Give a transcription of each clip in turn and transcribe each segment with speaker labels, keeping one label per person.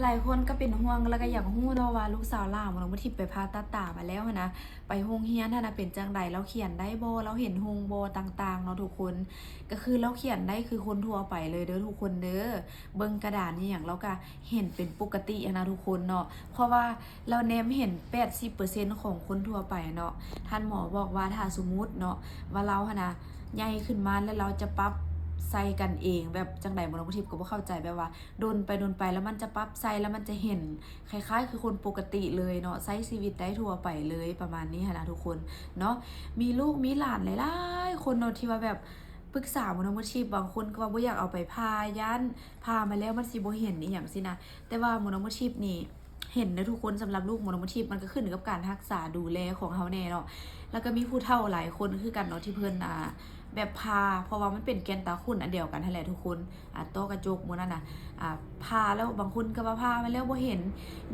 Speaker 1: หลายคนก็เป็นห่วงแล้วก็อยากฮู้เนาะว่าลูกสาวหลานของน้องบ่ทิพย์ไปผ่าตัดตามาแล้วหั้นนะไปโรงเรียนหั้นน่ะเป็นจั่งใดแล้วเขียนได้บ่แล้วเห็นโรงบ่ต่างๆเนาะทุกคนก็คือเราเขียนได้คือคนทั่วไปเลยเด้อทุกคนเด้อเบิ่งกระดานนี่หยังเราก็เห็นเป็นปกติอะนะทุกคนเนาะเพราะว่าเราแนมเห็น80%ของคนทั่วไปเนาะท่านหมอบอกว่าถ้าสมมุติเนาะว่าเราหั้นน่ะใหญ่ขึ้นมาแล้วเราจะปรับใส่กันเองแบบจังใดบ่น้องทิพย์ก็บ่เข้าใจแบบว่าโดนไปแล้วมันจะปรับใส่แล้วมันจะเห็นคล้ายๆคือคนปกติเลยเนาะใช้ชีวิตได้ทั่วไปเลยประมาณนี้ค่ะนะทุกคนเนาะมีลูกมีหลานหลายๆคนเนาะที่ว่าแบบปรึกษาน้องทิพย์บางคนก็ว่าบ่อยากเอาไปพายันพามาแล้วมันสิบ่เห็นอีหยังสินะแต่ว่าน้องทิพย์นี่เห็นนะทุกคนสำหรับลูกน้องทิพย์มันก็ขึ้นอยู่กับการรักษาดูแลของเฮาแน่เนาะแล้วก็มีผู้เฒ่าหลายคนคือกันเนาะที่เพิ่นแบบพาเพราะว่ามันเป็นแกนตาขุ่นอันเดียวกันนั่นแหละทุกคนโต้กระจกหมู่นั่นน่ะพาแล้วบางคนก็ว่าพามาแล้วบ่เห็น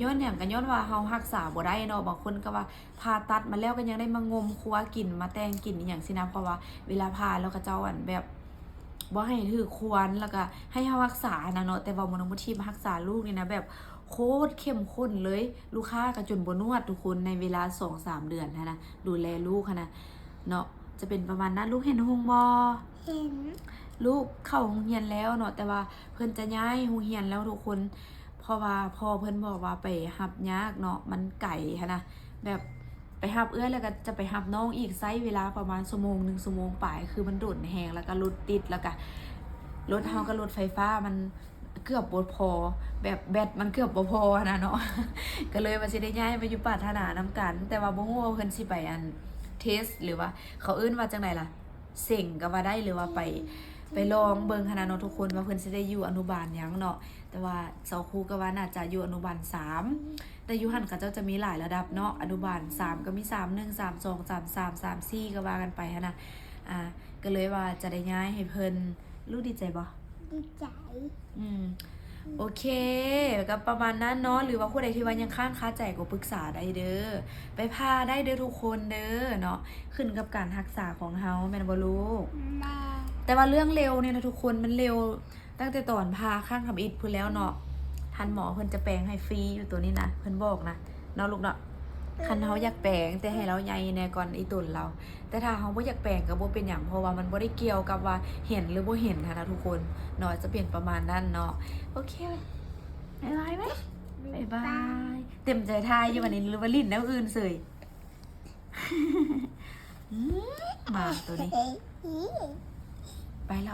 Speaker 1: ย้อนหยังก็ย้อนว่าเฮารักษาบ่ได้เนาะบางคนก็ว่าผ่าตัดมาแล้วก็ยังได้มางมครัวกินมาแต่งกินอีหยังสินะเพราะว่าเวลาพาแล้วก็เจ้าแบบบ่ให้ถือควรแล้วก็ให้เฮารักษานะเนาะแต่ว่าน้องบ่ทิพย์รักษาลูกนี่นะแบบโคตรเข้มข้นเลยลูกค้าก็จนบ่นวดทุกคนในเวลา 2-3 เดือนนะดูแลลูกนะเนาะจะเป็นประมาณนั้นลูกเห็นโรงบ่
Speaker 2: เห็น
Speaker 1: ลูกเข้าโรงเรียนแล้วเนาะแต่ว่าเพิ่นจะย้ายโรงเรียนแล้วทุกคนเพราะว่าพ่อเพิ่นบอกว่าไปรับยากเนาะมันไกลหั้นนะแบบไปรับเอื้อยแล้วก็จะไปรับน้องอีกใช้เวลาประมาณชั่วโมง1ชั่วโมงปลายคือมันโดดแฮงแล้วก็รถติดแล้วก็รถเฮากับรถไฟฟ้ามันเกือบบ่พอแบบแบตมันเกือบบ่พอนะเนาะ ก็เลยว่าสิได้ย้ายไปอยู่ปรารถนานำกันแต่ว่าบ่ฮู้ว่าเพิ่นสิไปเทสหรือว่าเขาเอิ้นว่าจังไดล่ะเส็งก็ว่าได้หรือว่าไปลองเบิ่งหั้นน่ะเนาะทุกคนว่าเพิ่นสิได้อยู่อนุบาลหยังเนาะแต่ว่าเสาครูก็ว่าน่าจะอยู่อนุบาล3แต่อยู่หั่นเขาเจ้าจะมีหลายระดับเนาะอนุบาล3ก็มี31 32 33 34ก็ว่ากันไปหั้นน่ะก็เลยว่าจะได้ย้ายให้เพิ่นลูกดีใจบ่
Speaker 2: ดีใจ
Speaker 1: โอเคก็ประมาณนั้นเนาะหรือว่าผู้ใดที่ว่ายังค้างคาใจก็ปรึกษาได้เด้อไปพาได้เด้อทุกคนเด้อเนาะขึ้นกับการรักษาของเฮาแม่นบ่ลูก
Speaker 2: แม่
Speaker 1: แต่ว่าเรื่องเร็วเนี่ยนะทุกคนมันเร็วตั้งแต่ตอนพาข้างทำอิฐพู้นแล้วเนาะทันหมอเพิ่นจะแปลงให้ฟรีอยู่ตัวนี้นะเพิ่นบอกนะเนาะลูกเนาะคันเฮาอยากแปลงแต่ให้เราใหญ่แน่ก่อนอีตุนเราแต่ถ้าเฮาบ่อยากแปลงก็บ่เป็นหยังเพราะว่ามันบ่ได้เกี่ยวกับว่าเห็นหรือบ่เห็นนะทุกคนเนาะจะเป็นประมาณนั้นเนาะโอเคบ๊ายบายไหมบ๊ายบายเต็มใจทายอยู่วันนี้หรือว่าลิ้นแล้วอื่นเสย มาตัวนี้ไปแล้ว